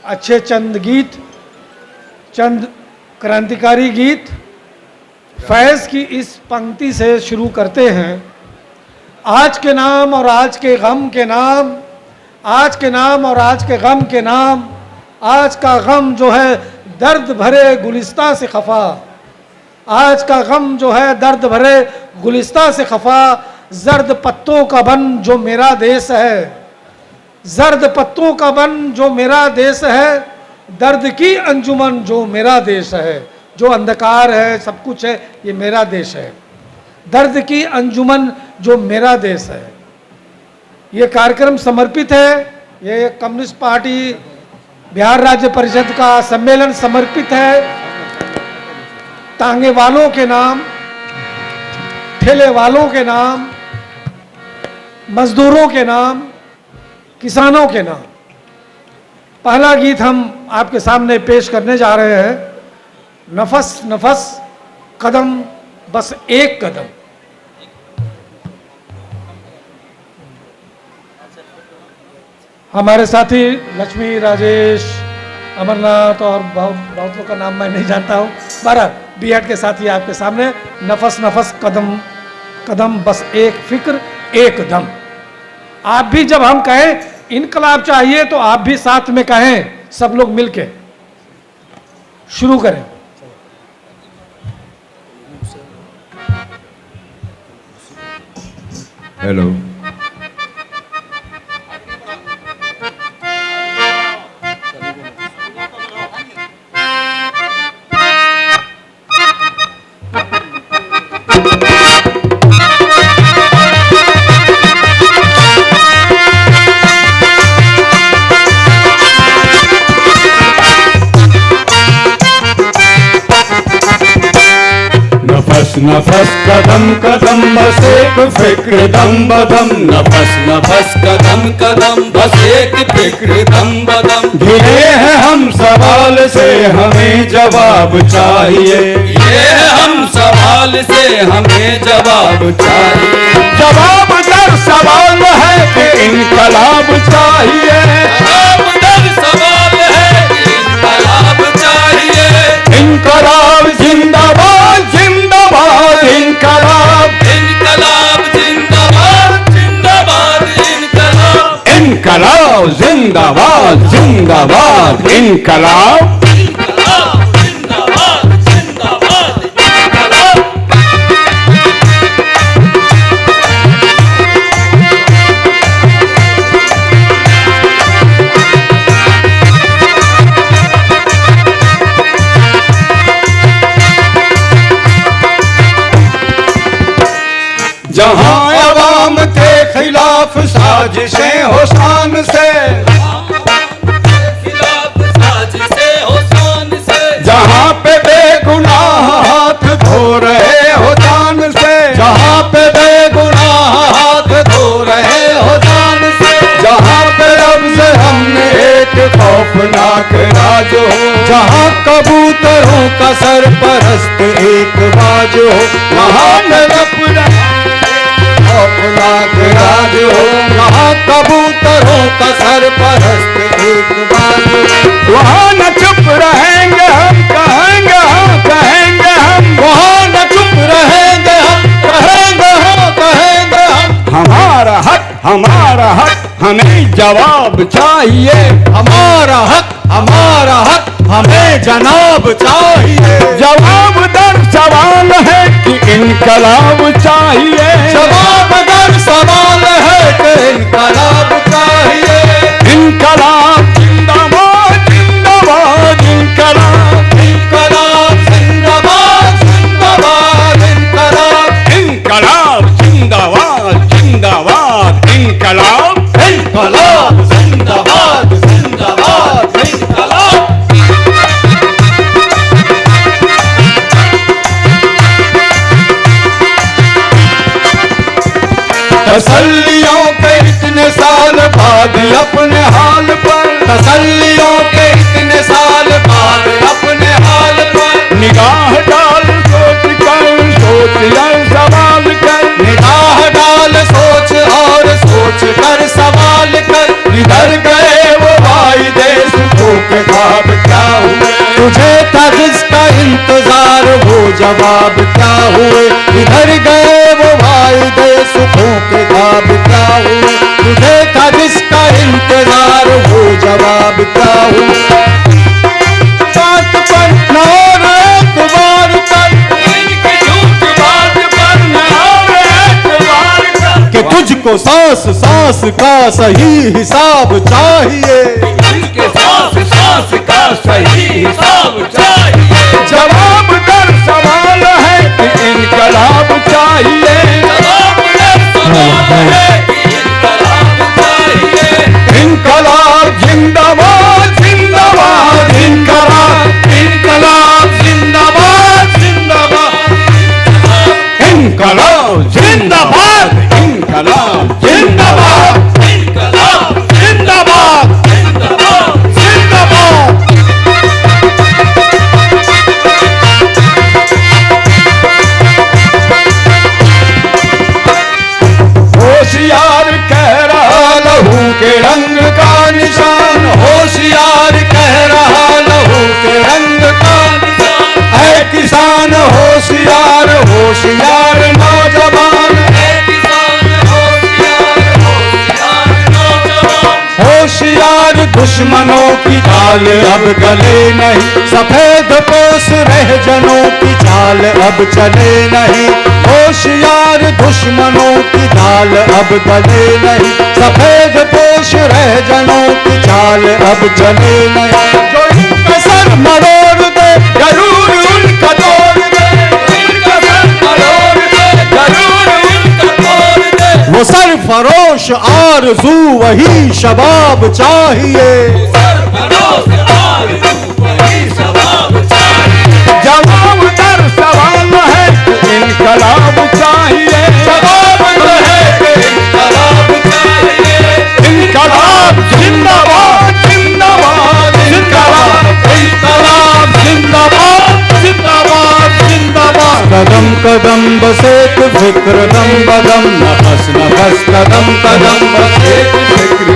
अच्छे चंद गीत, चंद क्रांतिकारी गीत फैज़ की इस पंक्ति से शुरू करते हैं। आज के नाम और आज के गम के नाम, आज के नाम और आज के गम के नाम, आज का गम जो है दर्द भरे गुलिस्तां से खफा, आज का गम जो है दर्द भरे गुलिस्तां से खफा, जर्द पत्तों का बन जो मेरा देश है, जर्द पत्तों का बन जो मेरा देश है, दर्द की अंजुमन जो मेरा देश है। जो अंधकार है, सब कुछ है, ये मेरा देश है। दर्द की अंजुमन जो मेरा देश है। ये कार्यक्रम समर्पित है, ये कम्युनिस्ट पार्टी बिहार राज्य परिषद का सम्मेलन समर्पित है तांगे वालों के नाम, ठेले वालों के नाम, मजदूरों के नाम, किसानों के नाम। पहला गीत हम आपके सामने पेश करने जा रहे हैं, नफस नफस कदम बस एक कदम। हमारे साथी लक्ष्मी, राजेश, अमरनाथ और बहुत लोग का नाम मैं नहीं जानता हूँ, 12 बीएड के साथी आपके सामने, नफस नफस कदम कदम बस एक फिक्र एक दम। आप भी जब हम कहें इनकलाब चाहिए तो आप भी साथ में कहें, सब लोग मिलके शुरू करें। हेलो, नफस कदम कदम बस एक फिक्र दम बदम, नफस नफस कदम कदम बस एक फिक्र दम बदम। घिरे हैं हम सवाल से हमें जवाब चाहिए, ये हम सवाल से हमें जवाब चाहिए। जवाब दर सवाल है कि इनकलाब चाहिए, जवाब दर सवाल है कि इनकलाब चाहिए। इनकलाब जिंदाबाद जिंदाबाद, इनकलाब इनकलाब जिंदाबाद जिंदाबाद, इनकलाब इनकलाब जिंदाबाद जिंदाबाद, इनकलाब इनकलाब जिंदाबाद जिंदाबाद, इनकलाब। जहाँ अवाम के खिलाफ साजिशें हो शान से, खिलाफ साजिशें हो शान से, जहाँ पे बेगुनाह हाथ धो रहे हो जान से, जहाँ पे बेगुनाह हाथ धो रहे हो जान से, जहाँ पे रब से हमने एक खौफनाक राज हो, जहाँ कबूतरों का सरपरस्त एक बाज हो, वहाँ न अपना खौफनाक राज हो, वहाँ कबूतरों का सरपरस्त एक बाज हो। वहाँ न चुप रहेंगे हम, कहेंगे हम, कहेंगे हम, वहाँ न चुप रहेंगे हम, कहेंगे हम, कहेंगे हम। हमारा हक हमें जवाब चाहिए, हमारा हक हमें जनाब चाहिए। जवाब दर सवाल है कि इनकलाब चाहिए, जवाब दर सवाल है कि इनकलाब चाहिए। इनकलाब जिंदाबाद जिंदाबाद, इनकलाब इनकलाब जिंदाबाद जिंदाबाद, इनकलाब इनकलाब जिंदाबाद जिंदाबाद, इनकलाब इनकलाब जिंदाबाद जिंदाबाद, इनकलाब। तसल्लियों के इतने साल बाद अपने हाल पर, तसल्लियों के इतने साल बाद अपने हाल पर, निगाह डाल सोच कर सवाल कर, निगाह डाल सोच और सोच कर सवाल कर। इधर गए वो भाई देश को के ख्वाब क्या हुए, तुझे था जिसका इंतजार वो जवाब क्या हुए, इधर गए वो वायदे सुखों के ख्वाब क्या हुए, तुझे था जिसका इंतजार वो जवाब क्या हुए। बात पर न और एतबार कर, इनकी झूठ बात पर न और एतबार कर, कि तुझको सांस सांस का सही हिसाब चाहिए, तुझके सांस सांस का सही हिसाब चाहिए। जवाब दर सवाल है कि इनकलाब चाहिए, जवाब दर सवाल है कि इनकलाब चाहिए। इनकलाब जिंदाबाद जिंदाबाद, इनकलाब इनकलाब जिंदाबाद जिंदाबाद, इनकलाब जिंदाबाद इनकलाब जिंदाबाद, इनकलाब जिंदाबाद जिंदाबाद जिंदाबाद। होशियार कह रहा लहू के रंग का निशान, होशियार कह रहा लहू के रंग का निशान, है किसान होशियार होशियार नौजवान, है किसान होशियार होशियार नौजवान। होशियार दुश्मनों की चाल अब गले नहीं, सफेद पोश रह जनों की चाल अब चले नहीं, होशियार दुश्मनों की चाल अब गले नहीं, सफेद पोश रह जनों की चाल अब चले नहीं। जो इनका सर मरोड़ दे जरूर उनका तोड़ दे, इनका सर मरोड़ दे जरूर उनका तोड़ दे। वो सरफरोश आरज़ू वही शबाब चाहिए, सरफरोश आरज़ू वही शबाब चाहिए। जवाब दर सवाल है इनकलाब चाहिए, जवाब है इनकलाब चाहिए। इनकलाब जिंदाबाद जिंदाबाद, इनकलाब इनकलाब जिंदाबाद जिंदाबाद जिंदाबाद। कदम कदम बस एक फिक्र दम बदम, नफस नफस कदम कदम बस एक फिक्र,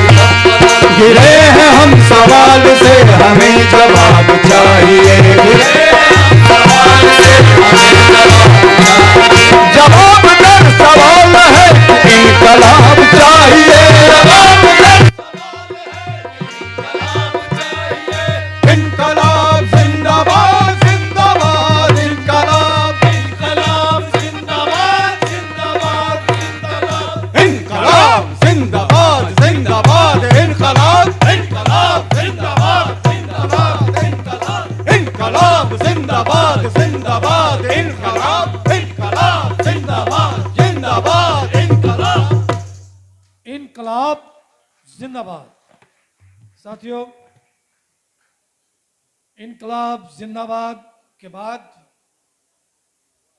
गिरे हैं हम सवाल से हमें जवाब चाहिए, गिरे हैं हम सवाल से हमें जवाब चाहिए। जवाब दर सवाल है इनकलाब चाहिए, जवाब दर सवाल है इनकलाब चाहिए। इनकलाब जिंदाबाद जिंदाबाद, इनकलाब इनकलाब जिंदाबाद जिंदाबाद जिंदाबाद, इनकलाब जिंदाबाद जिंदाबाद, इनकलाब इनकलाब जिंदाबाद जिंदाबाद इनकलाब, इनकलाब जिंदाबाद जिंदाबाद, इनकलाब इनकलाब जिंदाबाद जिंदाबाद इनकलाब। इनकलाब जिंदाबाद। साथियों, इनकलाब जिंदाबाद के बाद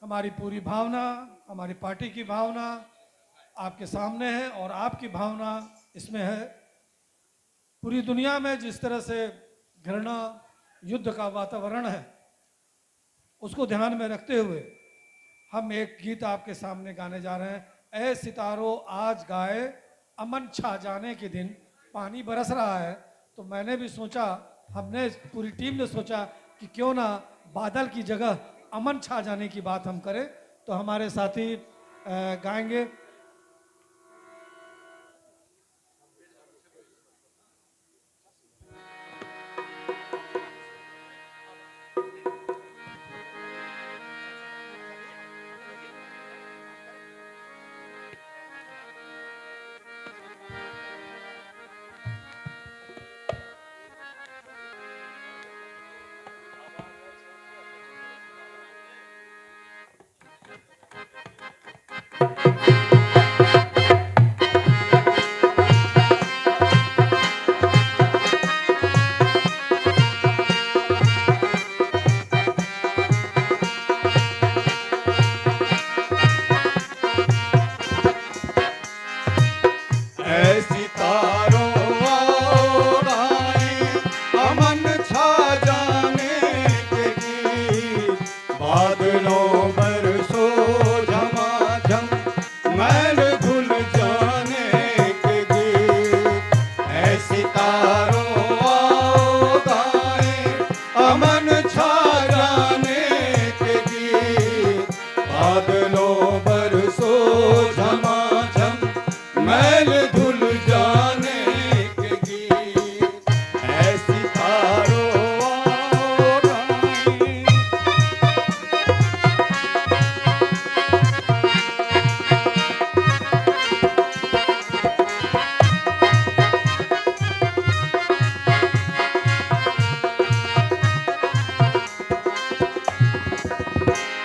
हमारी पूरी भावना, हमारी पार्टी की भावना आपके सामने है और आपकी भावना इसमें है। पूरी दुनिया में जिस तरह से घृणा युद्ध का वातावरण है, उसको ध्यान में रखते हुए हम एक गीत आपके सामने गाने जा रहे हैं। ऐ सितारों आज गाए अमन छा जाने के दिन। पानी बरस रहा है तो मैंने भी सोचा, हमने पूरी टीम ने सोचा कि क्यों ना बादल की जगह अमन छा जाने की बात हम करें। तो हमारे साथी गाएंगे।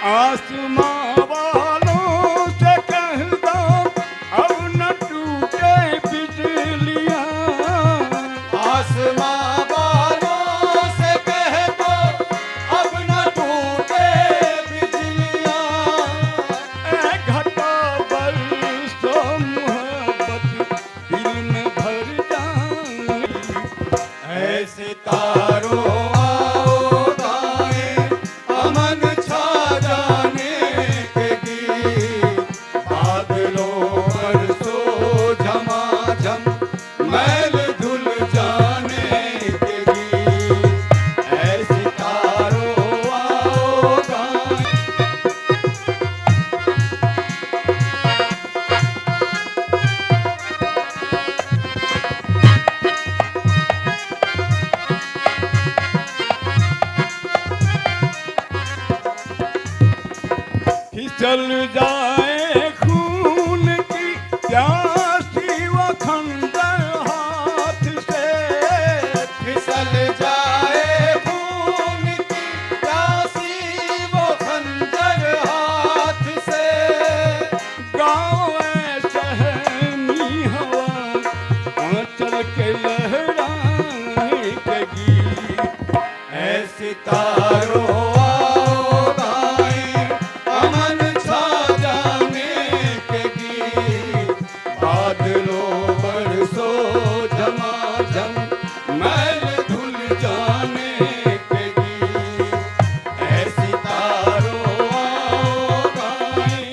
आसमां वालों से कह दो अब न टूटे बिजलियां। आसमां वालों से कह दो अब न टूटे बिजलियां। ऐ घटा बरसो मोहब्बत दिल में भर जाए। ऐ सितारों आओ गाएं अमन छा जाने के गीत। बादलों बरसो झमाझम मैल धुल जाने के गीत। ऐ सितारों आओ गाएं। फिसल जाए खून की प्यासी वो खंजर हाथ से। फिसल जाए खून की प्यासी वो खंजर हाथ से। गाँव है सहमी हवा आंचल के लहराने के गीत। ऐ सितारों आओ गाएं अमन छा जाने के गीत। बादलों बरसो झमाझम मैल धुल जाने के गीत। ऐ सितारों आओ गाएं।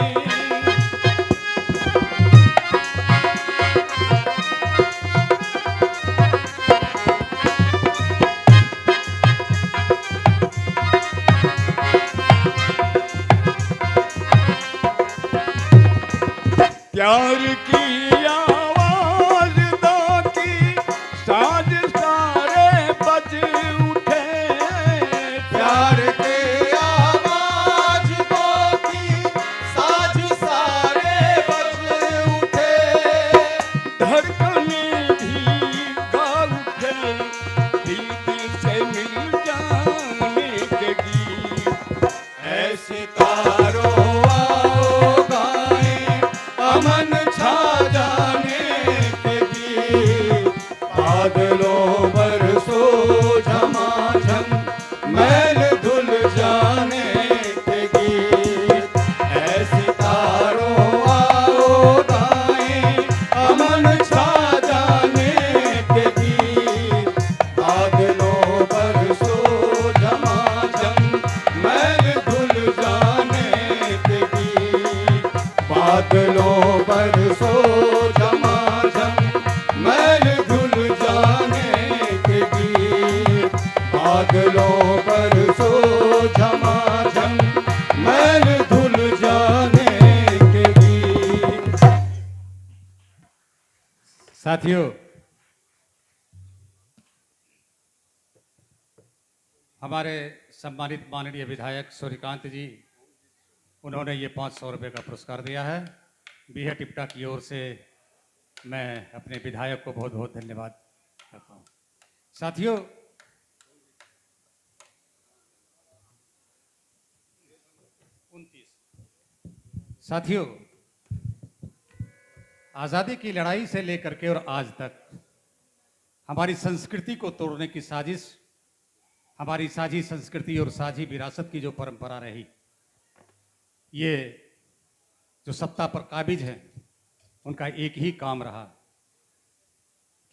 प्यार की आवाज दो की साज सारे बज उठे। प्यार के आवाज दो की साज सारे बज उठे। धड़कने भी गा उठे दिल दिल से मिल जाने के गीत। ऐ सितारों आओ गाएं अमन छा जाने के गीत। बादलों बरसो झमाझम मैल धुल जाने के गीत। ऐ सितारों आओ गाएं अमन छा जाने के गीत। बादलों बरसो झमाझम मैल धुल जाने के गीत। बादलों बरसो झमाझम मैल धुल जाने के गीत। बादलों बरसो झमाझम मैल धुल जाने के गीत। साथियों, हमारे सम्मानित माननीय विधायक सूर्यकांत जी, उन्होंने ये 500 रुपये का पुरस्कार दिया है। बीहे टिप्टा की ओर से मैं अपने विधायक को बहुत बहुत धन्यवाद करता हूँ। साथियों, साथियों, आज़ादी की लड़ाई से लेकर के और आज तक हमारी संस्कृति को तोड़ने की साजिश, हमारी साझी संस्कृति और साझी विरासत की जो परंपरा रही, ये जो सत्ता पर काबिज हैं उनका एक ही काम रहा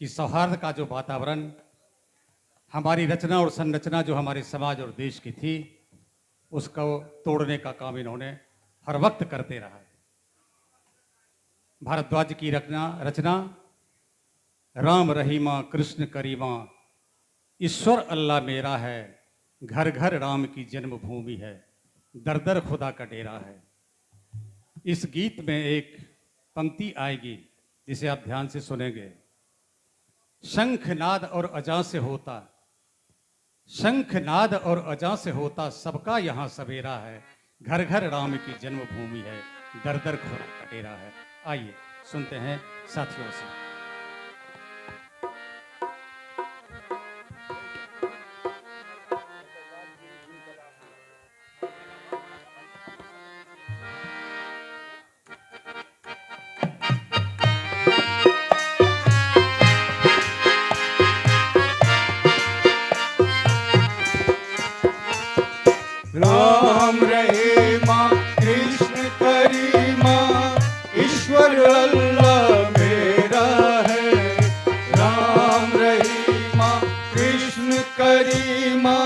कि सौहार्द का जो वातावरण, हमारी रचना और संरचना जो हमारे समाज और देश की थी, उसको तोड़ने का काम इन्होंने हर वक्त करते रहा है। भारद्वाज की रचना राम रहीमा कृष्ण करीमा, ईश्वर अल्लाह मेरा है, घर घर राम की जन्मभूमि है, दर दर खुदा का डेरा है। इस गीत में एक पंक्ति आएगी जिसे आप ध्यान से सुनेंगे। शंखनाद और अजां से होता, शंखनाद और अजां से होता, सबका यहाँ सवेरा है, घर घर राम की जन्मभूमि है, दर दर खुदा का डेरा है। आइए सुनते हैं साथियों से। राम रहीमा कृष्ण करीमा ईश्वर अल्लाह मेरा है। राम रहीमा कृष्ण करीमा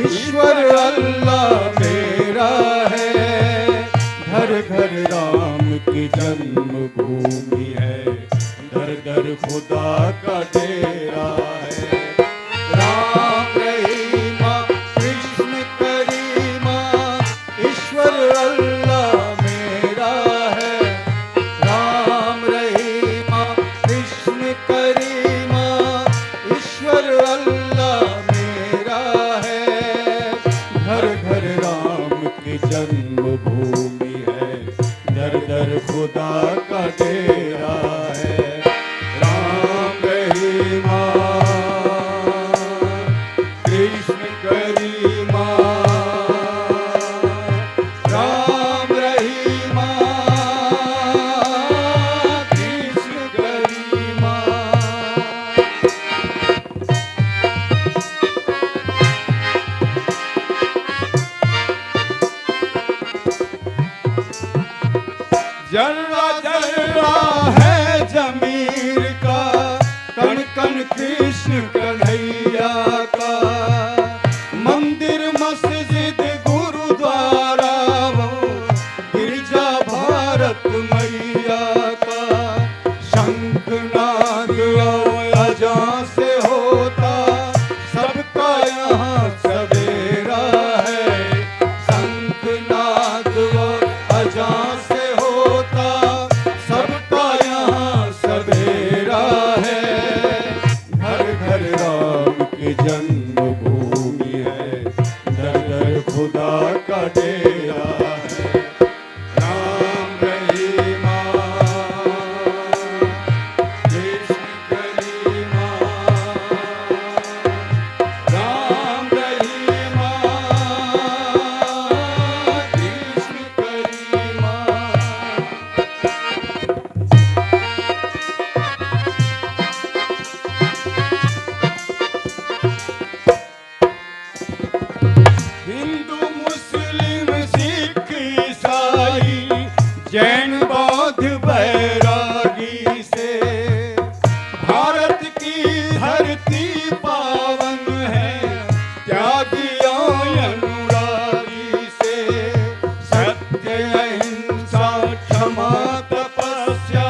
ईश्वर अल्लाह मेरा है। घर घर राम की जन्मभूमि है, दर दर खुदा का डेरा है। राम रहीमा कृष्ण करीमा ईश्वर अल्लाह मेरा है। राम रहीमा कृष्ण करीमा ईश्वर अल्लाह मेरा है। घर घर राम की जन्मभूमि है, दर दर खुदा का डेरा है। राम रहीमा कृष्ण करीमा राम रहीमा कृष्ण करीमा। जर्रा जर्रा है जमीर का, कण कण कृष्ण कन्हैया का। मंदिर मस्जिद गुरुद्वारा वो गिरजा भारत मैया का। शंखनाद अजा से होता सबका यहाँ सवेरा है। शंखनाद अजा से होता सबका यहाँ सवेरा है। घर घर राम की जन्मभूमि है, दर दर खुदा का डेरा है। राम रहीमा कृष्ण करीमा राम रहीमा कृष्ण करीमा। हिंदू मुस्लिम सिख ईसाई जैन बौद्ध बैरागी से भारत की धरती पावन है। त्यागियों अनुरागी से सत्य अहिंसा क्षमा तपस्या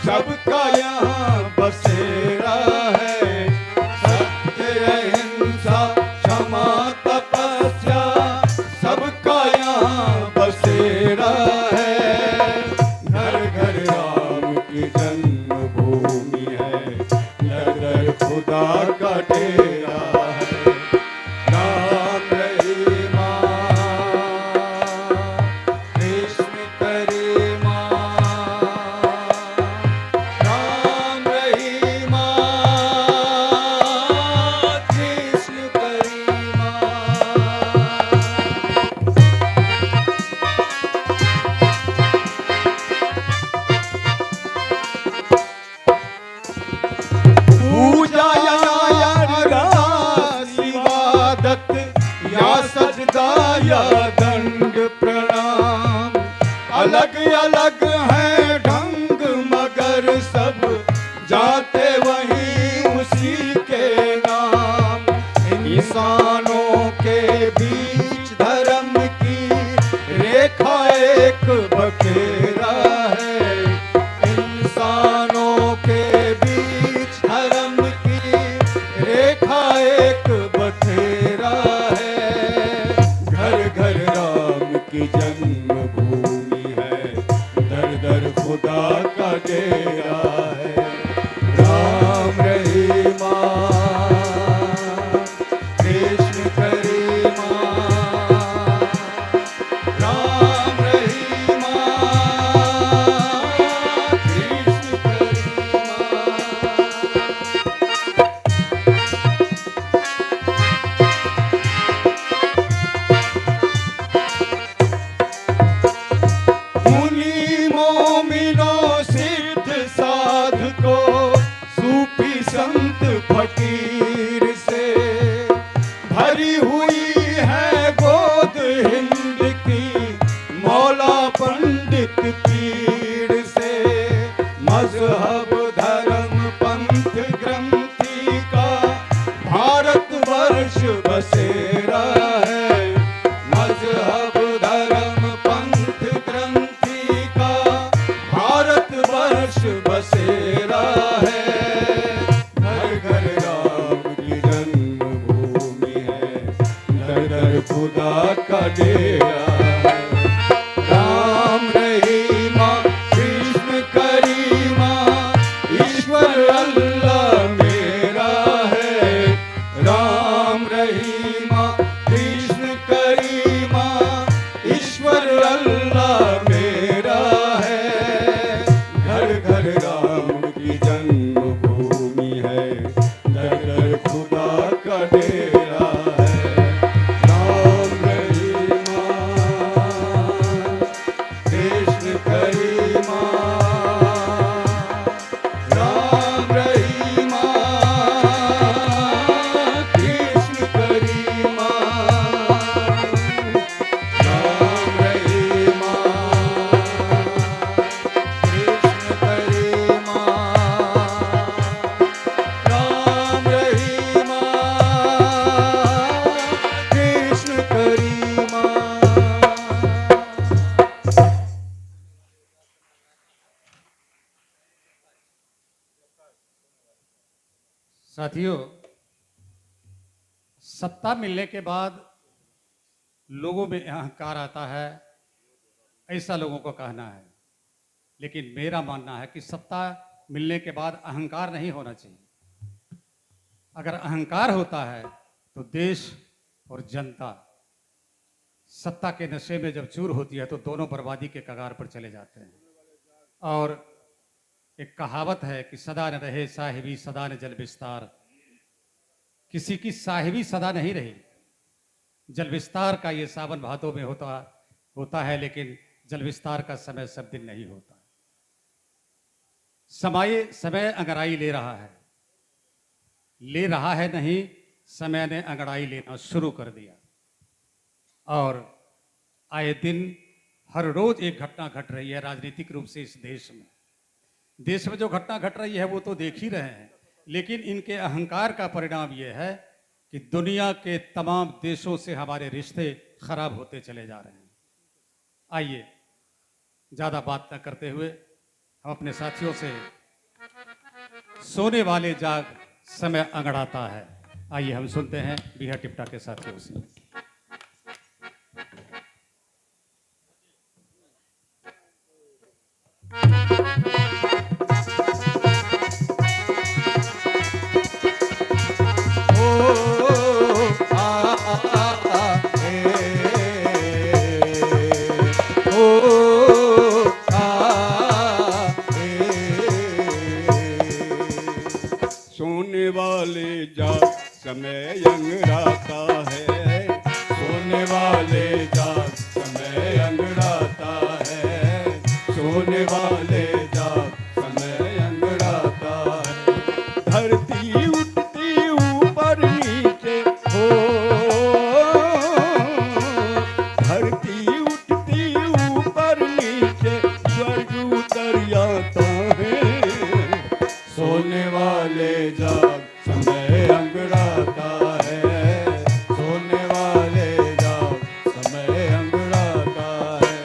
सबका यहाँ बसेरा है। सत्य अहिंसा क्षमा तपस्या सबका यहाँ बसेरा है। घर घर राम की जन्मभूमि है, दर दर खुदा का डेरा है। राम रहीमा कृष्ण करीमा राम रहीमा कृष्ण करीमा। पूजा या अरदास इबादत या सजदा या दंड प्रणाम, अलग अलग है ढंग मगर सब जाते वहीं उसी के नाम। इंसानों के बीच धर्म की रेखा एक बखेरा है। इंसानों के बीच धर्म की रेखा एक बखेरा है। घर घर राम की जन्मभूमि है, दर दर खुदा का डेरा है। राम रहीमा कृष्ण करीमा बसेरा है। मजहब धर्म पंथ ग्रंथि का भारत वर्ष बसेरा है। घर घर राम की जन्मभूमि है, दर दर खुदा का डेरा है। राम रहीमा कृष्ण करीमा ईश्वर अल्लाह मेरा है। राम रहीमा कृष्ण करीमा ईश्वर अल्लाह मेरा है। घर घर राम की जन्मभूमि है, दर दर खुदा का डेरा है। राम रहीमा कृष्ण करीमा राम रहीमा कृष्ण करीमा राम रहीमा कृष्ण करीमा राम रहीमा कृष्ण करीमा। साथियों, सत्ता मिलने के बाद लोगों में अहंकार आता है, ऐसा लोगों को कहना है। लेकिन मेरा मानना है कि सत्ता मिलने के बाद अहंकार नहीं होना चाहिए। अगर अहंकार होता है तो देश और जनता सत्ता के नशे में जब चूर होती है तो दोनों बर्बादी के कगार पर चले जाते हैं। और एक कहावत है कि सदा न रहे साहिबी सदा न जल विस्तार। किसी की साहिबी सदा नहीं रही। जल विस्तार का ये सावन भादों में होता है, लेकिन जल विस्तार का समय सब दिन नहीं होता। समय अंगड़ाई ले रहा है नहीं, समय ने अंगड़ाई लेना शुरू कर दिया। और आए दिन हर रोज एक घटना घट रही है राजनीतिक रूप से इस देश में। देश में जो घटना घट रही है वो तो देख ही रहे हैं, लेकिन इनके अहंकार का परिणाम ये है कि दुनिया के तमाम देशों से हमारे रिश्ते खराब होते चले जा रहे हैं। आइए ज़्यादा बात न करते हुए हम अपने साथियों से सोने वाले जाग समय अंगड़ाता है, आइए हम सुनते हैं बीहा टिप्टा के साथियों से। सोने वाले जाग समय अंगड़ाता है। सोने वाले जाग समय अंगड़ाता है। सोने वाले जाग समय अंगड़ाता है। धरती उठती ऊपर नीचे हो, धरती उठती ऊपर नीचे स्वर्ग उतर जाता है। सोने वाले जाग समय अंगड़ाता है। सोने वाले जाग समय अंगड़ाता है।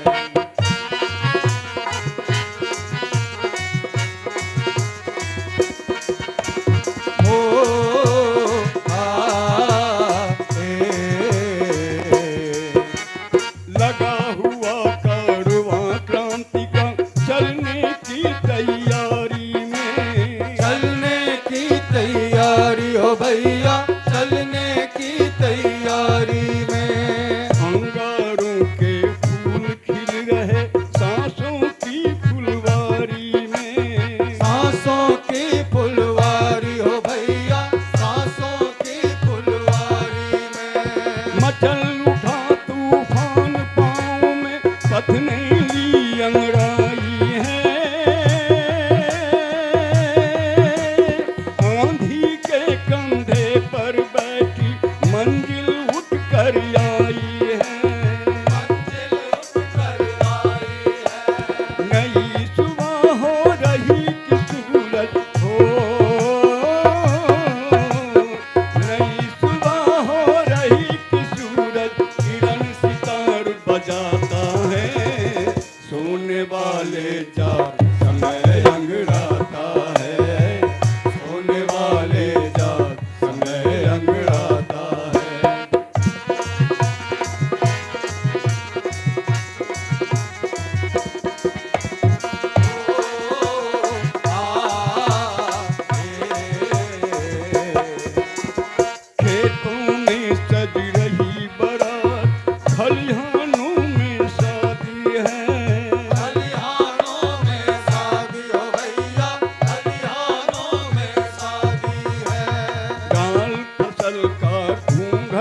लगा हुआ कारवां क्रांति का चलने की तैयारी में। चलने की तैयारी हो भैया, चलने की तैयारी में। अंगारों के फूल खिल रहे सांसों की फुलवारी में। सांसों की फुलवारी हो भैया, सांसों की फुलवारी में। मचल उठा तूफान पाँव में, पथनेली अंगड़ाई है। आंधी के कंधे पर बैठी मंजिल उठ कर आई है। मंजिल उठ कर आई है। नई सुबह हो रही कि सूरज हो, नई सुबह हो रही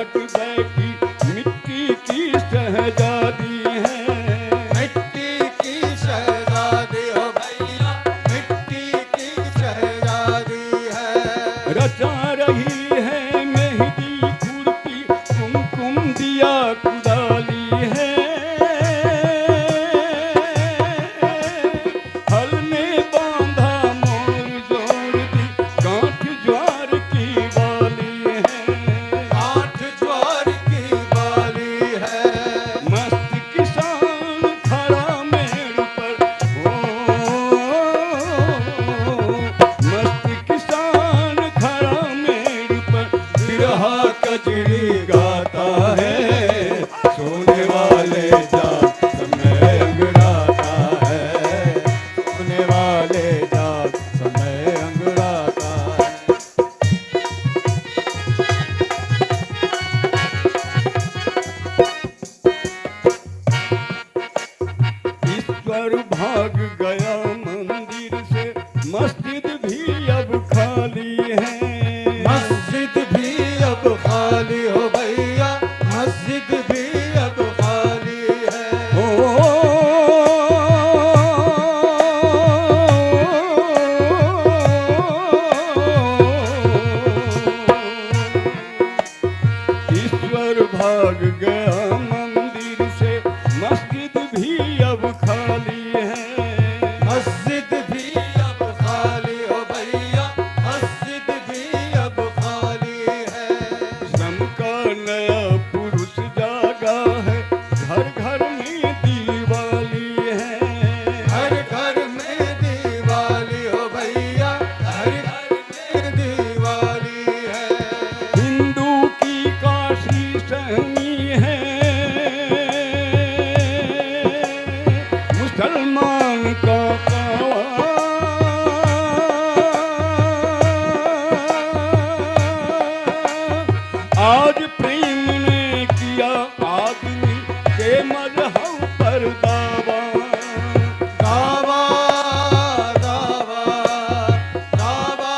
घट बैठी मिट्टी की शहजादी है। मिट्टी की शहजादी हो भैया, मिट्टी की शहजादी है। रचा रही है मेहंदी कुर्ती कुमकुम दिया कुदाली है। हल ने बांधा मोर जोड़ दी गांठ ज्वार की बाली है। आठ ज्वार की बाली है। मस्त किसान खड़ा मेड़ पर मस्त किसान खड़ा मेड़ पर बिरहा कजरी गाता है। सोने वाले जा समय अंगड़ाता है। सोने वाले जाग समय अंगड़ाता है। ईश्वर भाग गया मंदिर से मस्जिद भी अब खाली है। मस्जिद भी अब खाली हो भैया, मस्जिद भी अब खाली है। ईश्वर भाग गया मंदिर से मस्जिद भी अब खाली है। मस्जिद भी अब खाली हो भैया, मस्जिद भी अब खाली है। श्रम का नया पुरुष जागा है, घर घर में दिवाली है। हर घर में दिवाली हो भैया, हर घर में दिवाली है। हिंदू की काशी सहनी है, मुसलमान का कावा। आज प्रेम ने किया आदमी के मजहब पर दावा। दावा दावा दावा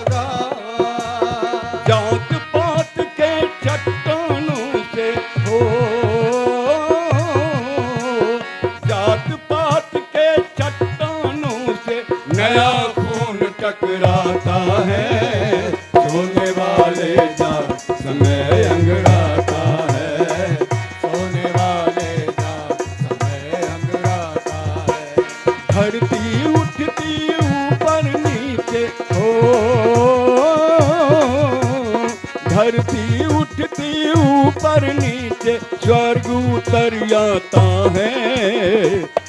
दावा। जात पात के चट्टानों से हो, जात पात के चट्टानों से नया खून टकराता है। सोने वाले जा समय अंगड़ाता है। सोने वाले जाग समय अंगड़ाता है। धरती उठती ऊपर नीचे हो, धरती उठती ऊपर नीचे स्वर्ग उतर आता है।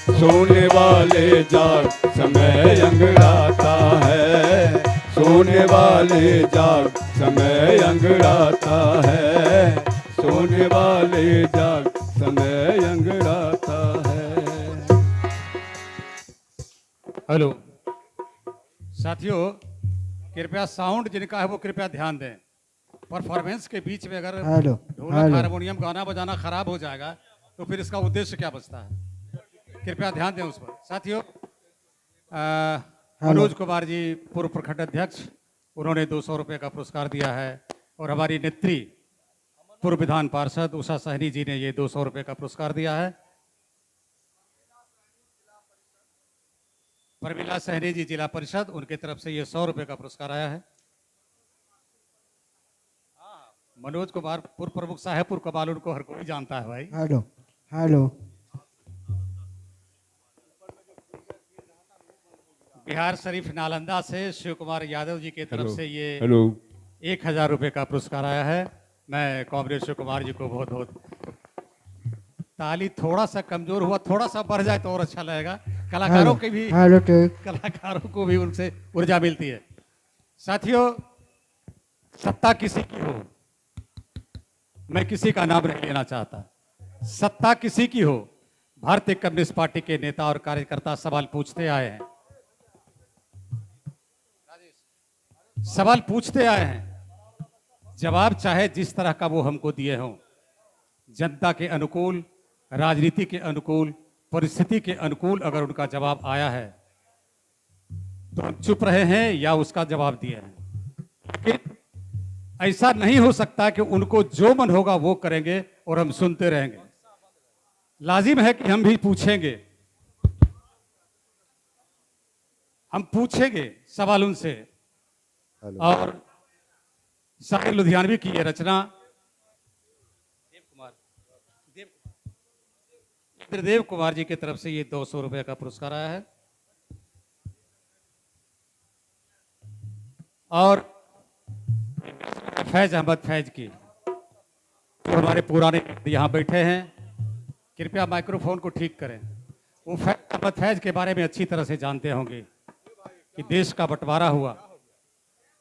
सोने वाले जाग समय अंगड़ाता है। सोने वाले जाग समय अंगड़ाता है। सोने वाले जाग समय अंगड़ाता है। हेलो साथियों, कृपया साउंड जिनका है वो कृपया ध्यान दें। परफॉर्मेंस के बीच में अगर ढोलक हारमोनियम गाना बजाना खराब हो जाएगा तो फिर इसका उद्देश्य क्या बचता है? कृपया ध्यान दें उस पर। साथियों, मनोज कुमार जी पूर्व प्रखंड अध्यक्ष, उन्होंने 200 रुपये का पुरस्कार दिया है। और हमारी नेत्री पूर्व विधान पार्षद उषा सहनी जी ने ये 200 रुपये का पुरस्कार दिया है। प्रमिला सहनी जी जिला परिषद, उनके तरफ से ये 100 रुपये का पुरस्कार आया है। मनोज कुमार पूर्व प्रमुख साहेबपुर कबाल, उनको हर कोई जानता है भाई। Hello hello. बिहार शरीफ नालंदा से शिव कुमार यादव जी के तरफ से ये हेलो 1000 रुपये का पुरस्कार आया है। मैं कॉमरेड शिव कुमार जी को बहुत बहुत ताली थोड़ा सा कमजोर हुआ, थोड़ा सा बढ़ जाए तो और अच्छा लगेगा। कलाकारों के भी कलाकारों को भी उनसे ऊर्जा मिलती है। साथियों, सत्ता किसी की हो, मैं किसी का नाम नहीं लेना चाहता, सत्ता किसी की हो, भारतीय कम्युनिस्ट पार्टी के नेता और कार्यकर्ता सवाल पूछते आए हैं, सवाल पूछते आए हैं। जवाब चाहे जिस तरह का वो हमको दिए हों, जनता के अनुकूल, राजनीति के अनुकूल, परिस्थिति के अनुकूल अगर उनका जवाब आया है तो हम चुप रहे हैं या उसका जवाब दिए हैं। लेकिन ऐसा नहीं हो सकता कि उनको जो मन होगा वो करेंगे और हम सुनते रहेंगे। लाजिम है कि हम भी पूछेंगे, हम पूछेंगे सवाल उनसे। और शायर लुधियानवी की ये रचना देव कुमार जी की तरफ से ये 200 रुपए का पुरस्कार आया है। और फैज अहमद फैज की, तो हमारे पुराने यहाँ बैठे हैं, कृपया माइक्रोफोन को ठीक करें। वो फैज अहमद फैज के बारे में अच्छी तरह से जानते होंगे कि देश का बंटवारा हुआ।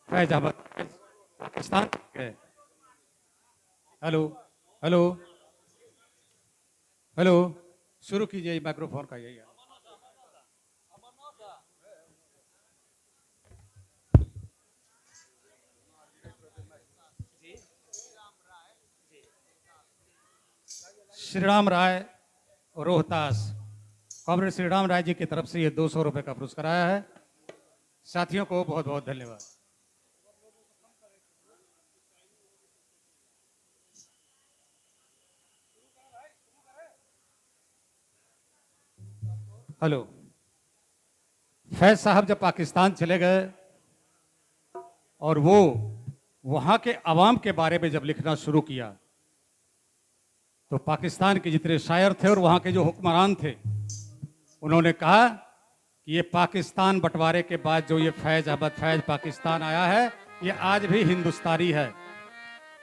फैज अहमद फैज पाकिस्तान गए। हेलो हेलो हेलो, शुरू कीजिए माइक्रोफोन का। यही है। श्रीराम राय रोहतास, कॉमरेड श्रीराम राय जी की तरफ से ये 200 रुपए का पुरस्कार आया है। साथियों को बहुत बहुत धन्यवाद। हेलो, फैज साहब जब पाकिस्तान चले गए और वो वहां के अवाम के बारे में जब लिखना शुरू किया, तो पाकिस्तान के जितने शायर थे और वहां के जो हुक्मरान थे, उन्होंने कहा कि ये पाकिस्तान बंटवारे के बाद जो ये फैज अहमद फैज पाकिस्तान आया है, ये आज भी हिंदुस्तानी है,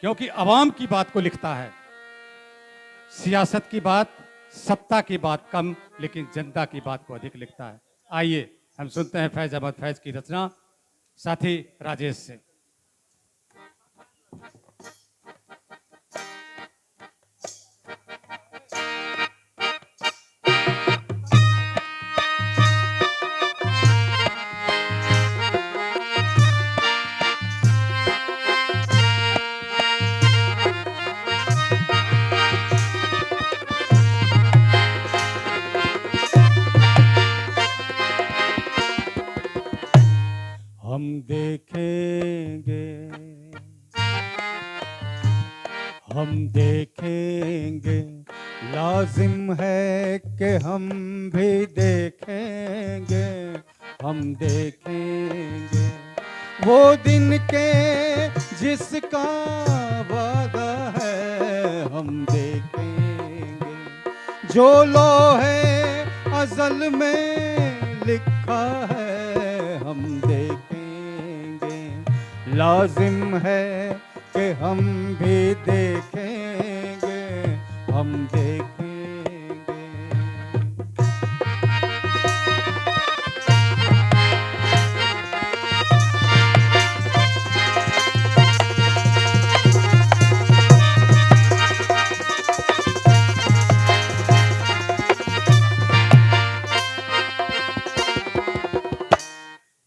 क्योंकि अवाम की बात को लिखता है। सियासत की बात, सत्ता की बात कम, लेकिन जनता की बात को अधिक लिखता है। आइए हम सुनते हैं फैज अहमद फैज की रचना, साथी राजेश से। हम देखेंगे, हम देखेंगे, लाजिम है कि हम भी देखेंगे। हम देखेंगे वो दिन के जिसका वादा है। हम देखेंगे जो लोहे अज़ल में लिखा है। हम देखेंगे, लाजिम है कि हम भी देखेंगे। हम देखेंगे।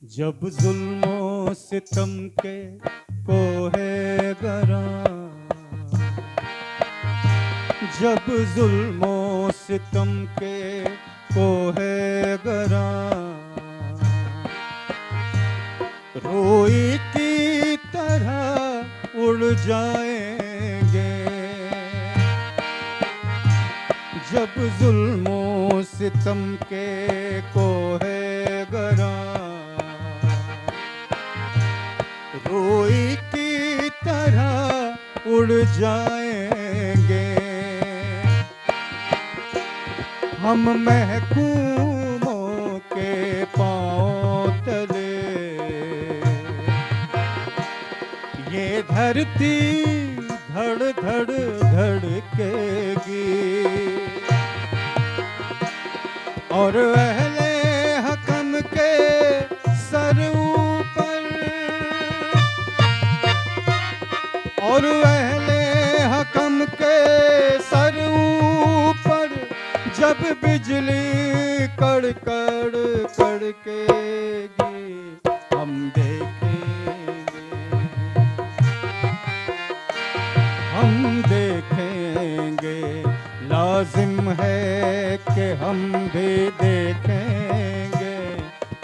जब जुल्मों सितम के कोहे गरा, जब जुल्मों सितम के कोहे गरा, रोई की तरह उड़ जाएंगे। जब जुल्मों सितम के कोहे गरा, रोई की तरह उड़ जाएंगे। हम महकूमों के पांव तले, ये धरती धड़ धड़ धड़केगी। और अहले हकम के सर ऊपर, और अहले हकम के सर ऊपर जब बिजली कड़कड़ कड़केगी। हम देखेंगे, हम देखेंगे, लाजिम है कि हम भी देखेंगे।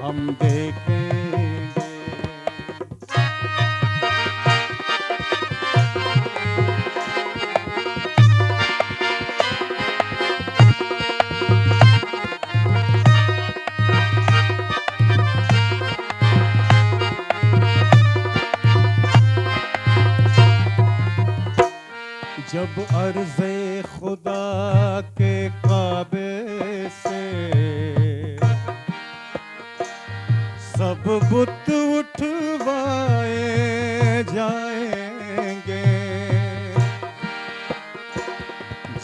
हम देखेंगे। जब अर्ज़े खुदा के काबे से सब बुत उठवाए जाएंगे,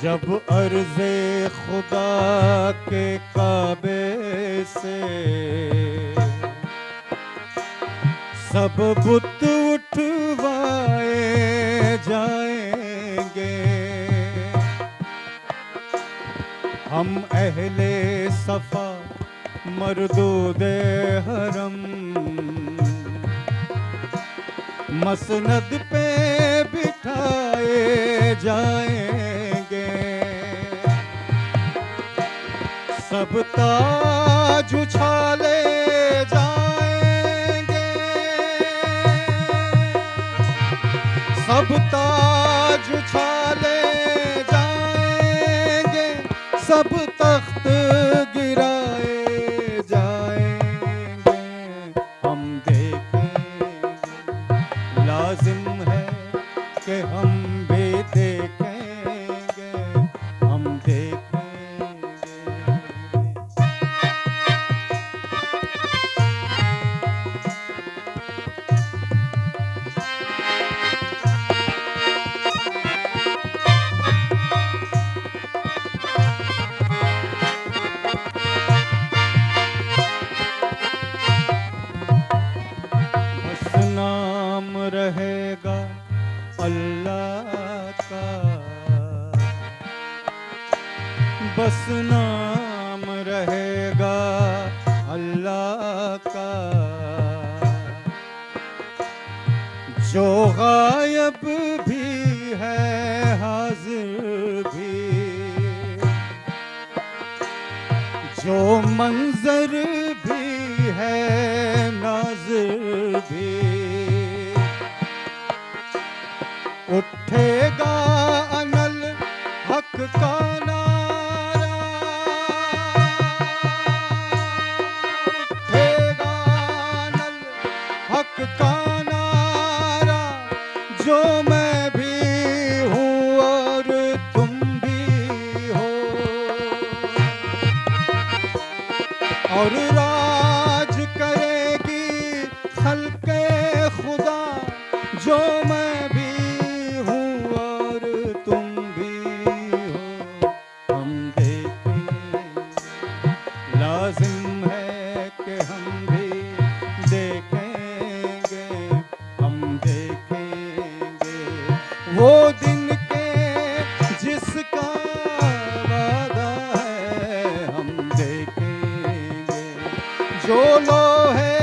जब अर्ज़े खुदा के काबे से सब बुत उठवाए जाएंगे, हम अहले सफा मरदूदे हरम मसनद पे बिठाए जाएंगे, सब ताज उछाले जाएंगे, सब ताज उछाले जाएंगे, सब तख्त गिराए जाएंगे, हम देखेंगे, लाजिम है कि हम भी देखेंगे, हम देखेंगे। बस नाम रहेगा अल्लाह का, बस नाम रहेगा अल्लाह का, जो गायब भी है हाजिर भी, जो मंजर भी है नाज़िर भी, उठेगा अनल हक का नारा, उठेगा अनल हक का नारा, जो मैं भी हूँ और तुम भी हो, और राज करेगी खल्के खुदा, जो मैं भी हूँ और तुम भी हो, हम देखेंगे, लाजिम है कि हम भी देखेंगे, हम देखेंगे, वो दिन के जिसका वादा है, हम देखेंगे, जो लोहे